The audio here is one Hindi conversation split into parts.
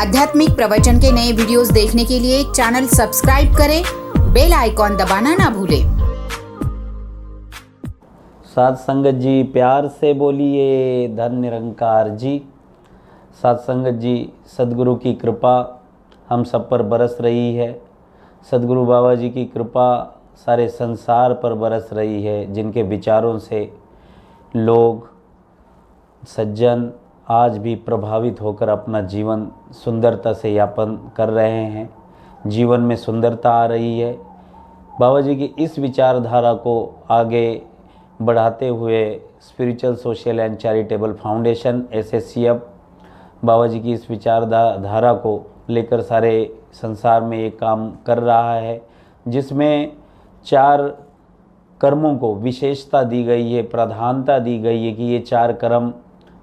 आध्यात्मिक प्रवचन के नए वीडियोस देखने के लिए चैनल सब्सक्राइब करें, बेल आइकॉन दबाना ना भूलें। साध संगत जी प्यार से बोलिए धन निरंकार जी। साध संगत जी, सदगुरु की कृपा हम सब पर बरस रही है। सदगुरु बाबा जी की कृपा सारे संसार पर बरस रही है, जिनके विचारों से लोग सज्जन आज भी प्रभावित होकर अपना जीवन सुंदरता से यापन कर रहे हैं। जीवन में सुंदरता आ रही है। बाबा जी की इस विचारधारा को आगे बढ़ाते हुए spiritual social and charitable foundation SSCF बाबा जी की इस विचारधारा को लेकर सारे संसार में ये काम कर रहा है, जिसमें 4 कर्मों को विशेषता दी गई है, प्रधानता दी गई है कि ये 4 कर्म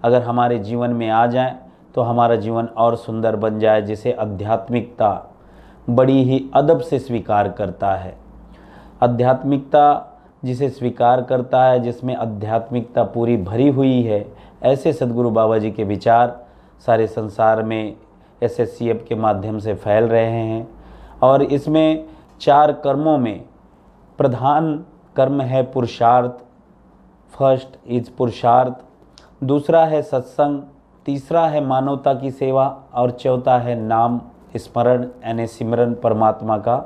अगर हमारे जीवन में आ जाएं तो हमारा जीवन और सुंदर बन जाए, जिसे आध्यात्मिकता बड़ी ही अदब से स्वीकार करता है। आध्यात्मिकता जिसे स्वीकार करता है, जिसमें आध्यात्मिकता पूरी भरी हुई है, ऐसे सदगुरु बाबा जी के विचार सारे संसार में SSCF के माध्यम से फैल रहे हैं। और इसमें 4 कर्मों में प्रधान कर्म है पुरुषार्थ। फर्स्ट इज पुरुषार्थ, दूसरा है सत्संग, तीसरा है मानवता की सेवा और चौथा है नाम स्मरण यानी सिमरन, परमात्मा का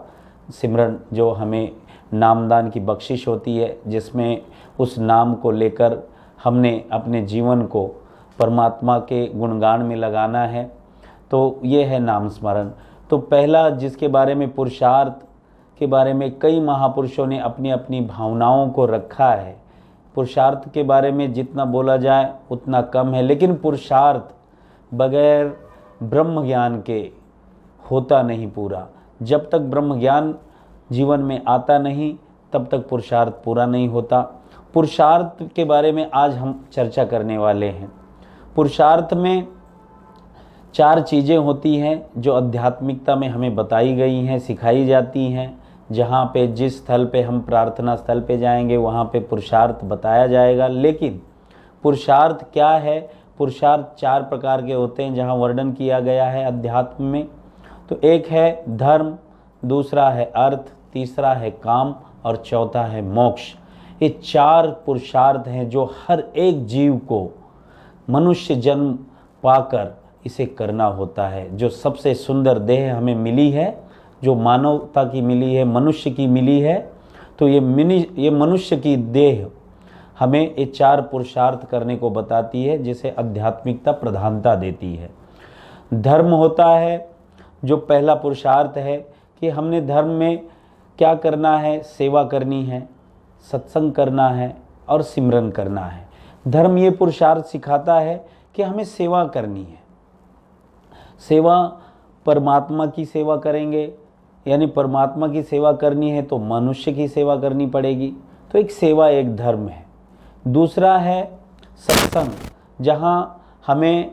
सिमरन, जो हमें नामदान की बख्शिश होती है, जिसमें उस नाम को लेकर हमने अपने जीवन को परमात्मा के गुणगान में लगाना है। तो ये है नाम स्मरण। तो पहला जिसके बारे में पुरुषार्थ के बारे में कई महापुरुषों ने अपनी अपनी भावनाओं को रखा है। पुरुषार्थ के बारे में जितना बोला जाए उतना कम है, लेकिन पुरुषार्थ बगैर ब्रह्म ज्ञान के होता नहीं पूरा। जब तक ब्रह्म ज्ञान जीवन में आता नहीं तब तक पुरुषार्थ पूरा नहीं होता। पुरुषार्थ के बारे में आज हम चर्चा करने वाले हैं। पुरुषार्थ में 4 चीज़ें होती हैं जो आध्यात्मिकता में हमें बताई गई हैं, सिखाई जाती हैं। जहाँ पे जिस स्थल पे हम प्रार्थना स्थल पे जाएंगे वहाँ पे पुरुषार्थ बताया जाएगा। लेकिन पुरुषार्थ क्या है? पुरुषार्थ 4 प्रकार के होते हैं जहाँ वर्णन किया गया है अध्यात्म में। तो एक है धर्म, दूसरा है अर्थ, तीसरा है काम और चौथा है मोक्ष। ये 4 पुरुषार्थ हैं जो हर एक जीव को मनुष्य जन्म पाकर इसे करना होता है। जो सबसे सुंदर देह हमें मिली है, जो मानवता की मिली है, मनुष्य की मिली है, तो ये मनुष्य की देह हमें ये 4 पुरुषार्थ करने को बताती है, जिसे आध्यात्मिकता प्रधानता देती है। धर्म होता है जो पहला पुरुषार्थ है कि हमने धर्म में क्या करना है, सेवा करनी है, सत्संग करना है और सिमरन करना है। धर्म ये पुरुषार्थ सिखाता है कि हमें सेवा करनी है। सेवा परमात्मा की सेवा करेंगे, यानी परमात्मा की सेवा करनी है तो मनुष्य की सेवा करनी पड़ेगी। तो एक सेवा एक धर्म है। दूसरा है सत्संग, जहाँ हमें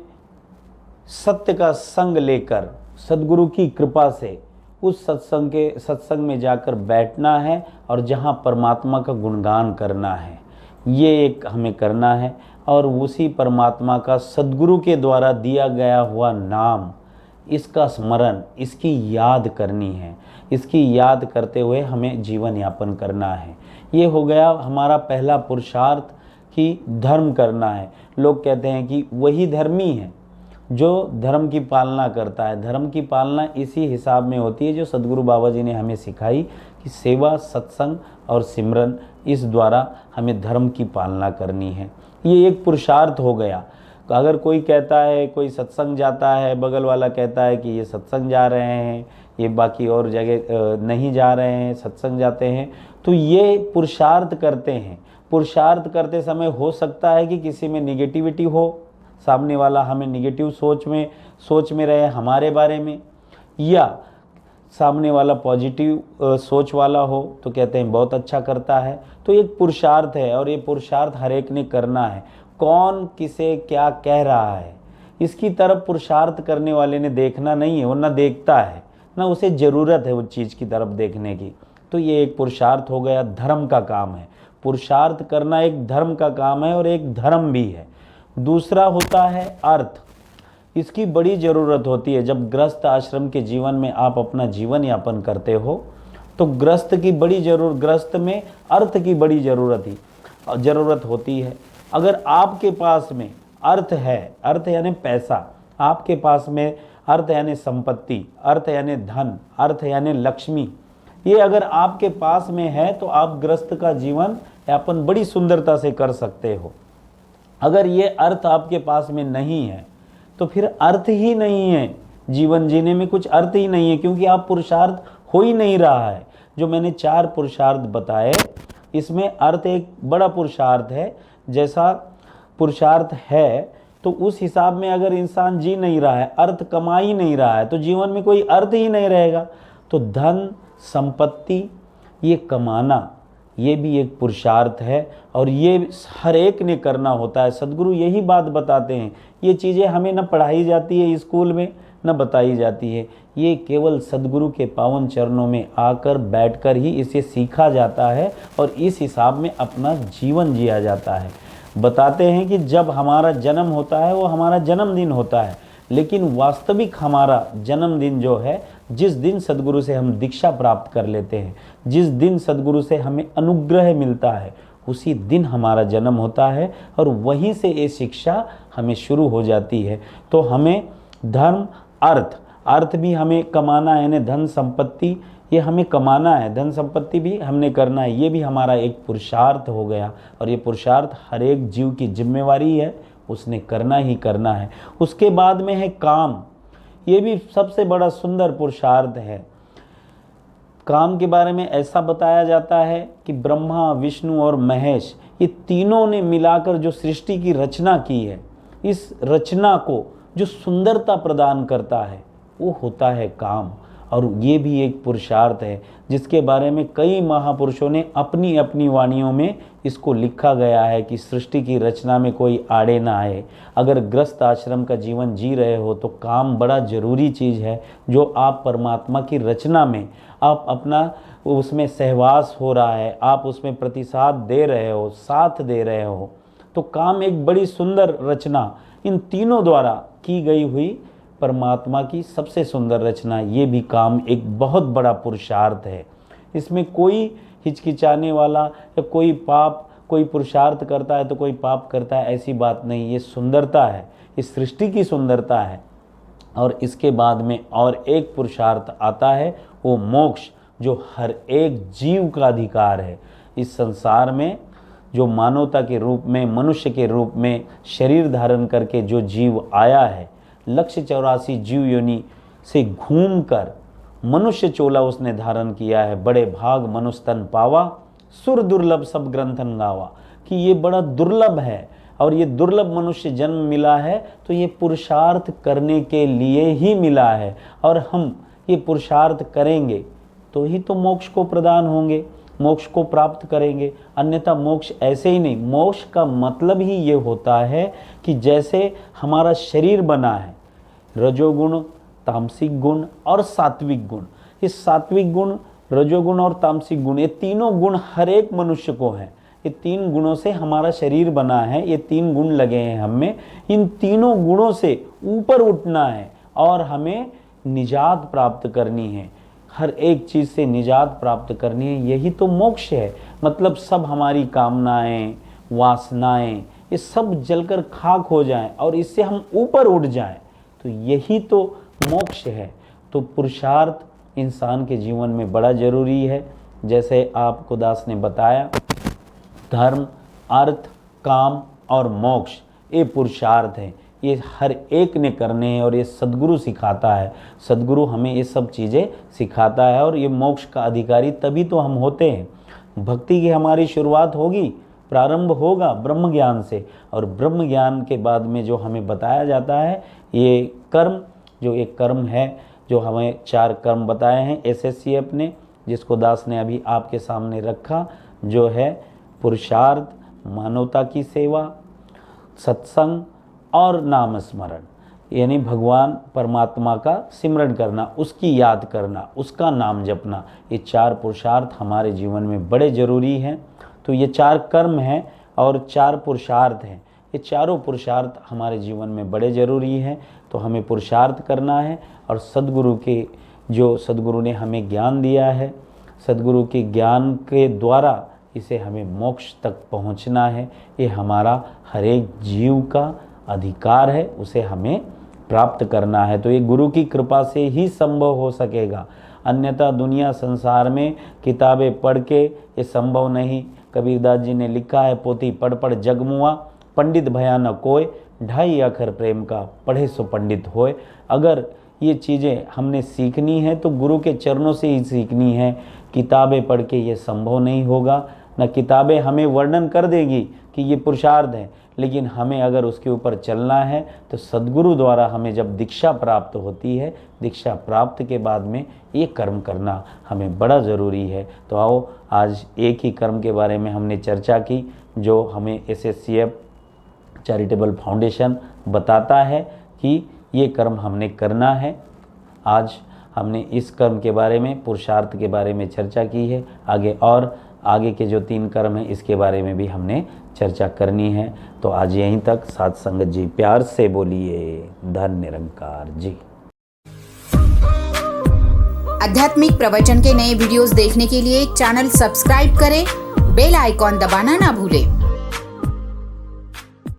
सत्य का संग लेकर सद्गुरु की कृपा से उस सत्संग में जाकर बैठना है और जहाँ परमात्मा का गुणगान करना है, ये एक हमें करना है। और उसी परमात्मा का सद्गुरु के द्वारा दिया गया हुआ नाम, इसका स्मरण, इसकी याद करनी है। इसकी याद करते हुए हमें जीवन यापन करना है। ये हो गया हमारा पहला पुरुषार्थ कि धर्म करना है। लोग कहते हैं कि वही धर्मी है जो धर्म की पालना करता है। धर्म की पालना इसी हिसाब में होती है जो सदगुरु बाबा जी ने हमें सिखाई कि सेवा, सत्संग और सिमरन, इस द्वारा हमें धर्म की पालना करनी है। ये एक पुरुषार्थ हो गया। अगर कोई कहता है, कोई सत्संग जाता है, बगल वाला कहता है कि ये सत्संग जा रहे हैं, ये बाकी और जगह नहीं जा रहे हैं, सत्संग जाते हैं, तो ये पुरुषार्थ करते हैं। पुरुषार्थ करते समय हो सकता है कि किसी में निगेटिविटी हो, सामने वाला हमें निगेटिव सोच में रहे हमारे बारे में, या सामने वाला पॉजिटिव सोच वाला हो तो कहते हैं बहुत अच्छा करता है। तो एक पुरुषार्थ है और ये पुरुषार्थ हर एक ने करना है। कौन किसे क्या कह रहा है इसकी तरफ पुरुषार्थ करने वाले ने देखना नहीं है। वो ना देखता है, ना उसे ज़रूरत है वो चीज़ की तरफ देखने की। तो ये एक पुरुषार्थ हो गया, धर्म का काम है। पुरुषार्थ करना एक धर्म का काम है और एक धर्म भी है। दूसरा होता है अर्थ। इसकी बड़ी ज़रूरत होती है। जब गृहस्थ आश्रम के जीवन में आप अपना जीवन यापन करते हो तो गृहस्थ में अर्थ की बड़ी ज़रूरत होती है। अगर आपके पास में अर्थ है, अर्थ यानी पैसा, आपके पास में अर्थ यानी संपत्ति, अर्थ यानी धन, अर्थ यानी लक्ष्मी, ये अगर आपके पास में है तो आप गृहस्थ का जीवन यापन बड़ी सुंदरता से कर सकते हो। अगर ये अर्थ आपके पास में नहीं है तो फिर अर्थ ही नहीं है, जीवन जीने में कुछ अर्थ ही नहीं है, क्योंकि आप पुरुषार्थ हो ही नहीं रहा है। जो मैंने 4 पुरुषार्थ बताए, इसमें अर्थ एक बड़ा पुरुषार्थ है। जैसा पुरुषार्थ है तो उस हिसाब में अगर इंसान जी नहीं रहा है, अर्थ कमा ही नहीं रहा है, तो जीवन में कोई अर्थ ही नहीं रहेगा। तो धन संपत्ति ये कमाना, ये भी एक पुरुषार्थ है और ये हर एक ने करना होता है। सद्गुरु यही बात बताते हैं। ये चीज़ें हमें न पढ़ाई जाती है स्कूल में, न बताई जाती है, ये केवल सद्गुरु के पावन चरणों में आकर बैठकर ही इसे सीखा जाता है और इस हिसाब में अपना जीवन जिया जाता है। बताते हैं कि जब हमारा जन्म होता है वो हमारा जन्मदिन होता है, लेकिन वास्तविक हमारा जन्मदिन जो है, जिस दिन सद्गुरु से हम दीक्षा प्राप्त कर लेते हैं, जिस दिन सद्गुरु से हमें अनुग्रह मिलता है, उसी दिन हमारा जन्म होता है और वहीं से ये शिक्षा हमें शुरू हो जाती है। तो हमें धर्म, अर्थ भी हमें कमाना है, यानी धन संपत्ति ये हमें कमाना है, धन संपत्ति भी हमने करना है, ये भी हमारा एक पुरुषार्थ हो गया। और ये पुरुषार्थ हर एक जीव की जिम्मेवारी है, उसने करना ही करना है। उसके बाद में है काम, ये भी सबसे बड़ा सुंदर पुरुषार्थ है। काम के बारे में ऐसा बताया जाता है कि ब्रह्मा, विष्णु और महेश ये तीनों ने मिलाकर जो सृष्टि की रचना की है, इस रचना को जो सुंदरता प्रदान करता है वो होता है काम। और ये भी एक पुरुषार्थ है जिसके बारे में कई महापुरुषों ने अपनी अपनी वाणियों में इसको लिखा गया है कि सृष्टि की रचना में कोई आड़े ना आए। अगर गृहस्थ आश्रम का जीवन जी रहे हो तो काम बड़ा ज़रूरी चीज़ है, जो आप परमात्मा की रचना में आप अपना उसमें सहवास हो रहा है, आप उसमें प्रतिसाद दे रहे हो, साथ दे रहे हो, तो काम एक बड़ी सुंदर रचना इन तीनों द्वारा की गई हुई परमात्मा की सबसे सुंदर रचना, ये भी काम एक बहुत बड़ा पुरुषार्थ है। इसमें कोई हिचकिचाने वाला या कोई पुरुषार्थ करता है तो कोई पाप करता है, ऐसी बात नहीं। ये सुंदरता है, इस सृष्टि की सुंदरता है। और इसके बाद में और एक पुरुषार्थ आता है, वो मोक्ष, जो हर एक जीव का अधिकार है। इस संसार में जो मानवता के रूप में, मनुष्य के रूप में शरीर धारण करके जो जीव आया है, 184 जीव योनि से घूमकर मनुष्य चोला उसने धारण किया है। बड़े भाग मनुष्य तन पावा, सुर दुर्लभ सब ग्रंथन गावा, कि ये बड़ा दुर्लभ है और ये दुर्लभ मनुष्य जन्म मिला है तो ये पुरुषार्थ करने के लिए ही मिला है। और हम ये पुरुषार्थ करेंगे तो ही तो मोक्ष को प्रदान होंगे, मोक्ष को प्राप्त करेंगे, अन्यथा मोक्ष ऐसे ही नहीं। मोक्ष का मतलब ही ये होता है कि जैसे हमारा शरीर बना है, रजोगुण, तामसिक गुण और सात्विक गुण, ये सात्विक गुण, रजोगुण और तामसिक गुण, ये तीनों गुण हर एक मनुष्य को हैं। ये 3 गुणों से हमारा शरीर बना है, ये 3 गुण लगे हैं हमें। इन तीनों गुणों से ऊपर उठना है और हमें निजात प्राप्त करनी है, हर एक चीज़ से निजात प्राप्त करनी है। यही तो मोक्ष है। मतलब सब हमारी कामनाएं, वासनाएं, ये सब जलकर खाक हो जाएं और इससे हम ऊपर उठ जाएं, तो यही तो मोक्ष है। तो पुरुषार्थ इंसान के जीवन में बड़ा ज़रूरी है। जैसे आपको दास ने बताया, धर्म, अर्थ, काम और मोक्ष ये पुरुषार्थ हैं, ये हर एक ने करने हैं और ये सद्गुरु सिखाता है। सद्गुरु हमें ये सब चीज़ें सिखाता है और ये मोक्ष का अधिकारी तभी तो हम होते हैं। भक्ति की हमारी शुरुआत होगी, प्रारंभ होगा ब्रह्म ज्ञान से, और ब्रह्म ज्ञान के बाद में जो हमें बताया जाता है ये कर्म, जो एक कर्म है, जो हमें 4 कर्म बताए हैं SSCF ने, जिसको दास ने अभी आपके सामने रखा, जो है पुरुषार्थ, मानवता की सेवा, सत्संग और नाम स्मरण, यानी भगवान परमात्मा का सिमरण करना, उसकी याद करना, उसका नाम जपना। ये 4 पुरुषार्थ हमारे जीवन में बड़े ज़रूरी हैं। तो ये 4 कर्म हैं और 4 पुरुषार्थ हैं। ये चारों पुरुषार्थ हमारे जीवन में बड़े ज़रूरी हैं। तो हमें पुरुषार्थ करना है और सदगुरु ने हमें ज्ञान दिया है, सदगुरु के ज्ञान के द्वारा इसे हमें मोक्ष तक पहुंचना है। ये हमारा हर एक जीव का अधिकार है, उसे हमें प्राप्त करना है। तो ये गुरु की कृपा से ही संभव हो सकेगा, अन्यथा दुनिया संसार में किताबें पढ़ के ये संभव नहीं। कबीरदास जी ने लिखा है, पोथी पढ़ पढ़ जग मुआ, पंडित भया न कोय, 2.5 अक्षर प्रेम का पढ़े सो पंडित होए। अगर ये चीज़ें हमने सीखनी है तो गुरु के चरणों से ही सीखनी है। किताबें पढ़ के ये संभव नहीं होगा। न किताबें हमें वर्णन कर देगी कि ये पुरुषार्थ है, लेकिन हमें अगर उसके ऊपर चलना है तो सद्गुरु द्वारा हमें जब दीक्षा प्राप्त होती है, दीक्षा प्राप्त के बाद में ये कर्म करना हमें बड़ा ज़रूरी है। तो आओ आज एक ही कर्म के बारे में हमने चर्चा की, जो हमें SSCF चैरिटेबल फाउंडेशन बताता है कि ये कर्म हमने करना है। आज हमने इस कर्म के बारे में, पुरुषार्थ के बारे में चर्चा की है। आगे के जो 3 कर्म हैं इसके बारे में भी हमने चर्चा करनी है। तो आज यहीं तक। साध संगत जी प्यार से बोलिए धन निरंकार जी। आध्यात्मिक प्रवचन के नए वीडियोस देखने के लिए चैनल सब्सक्राइब करें, बेल आइकॉन दबाना ना भूलें।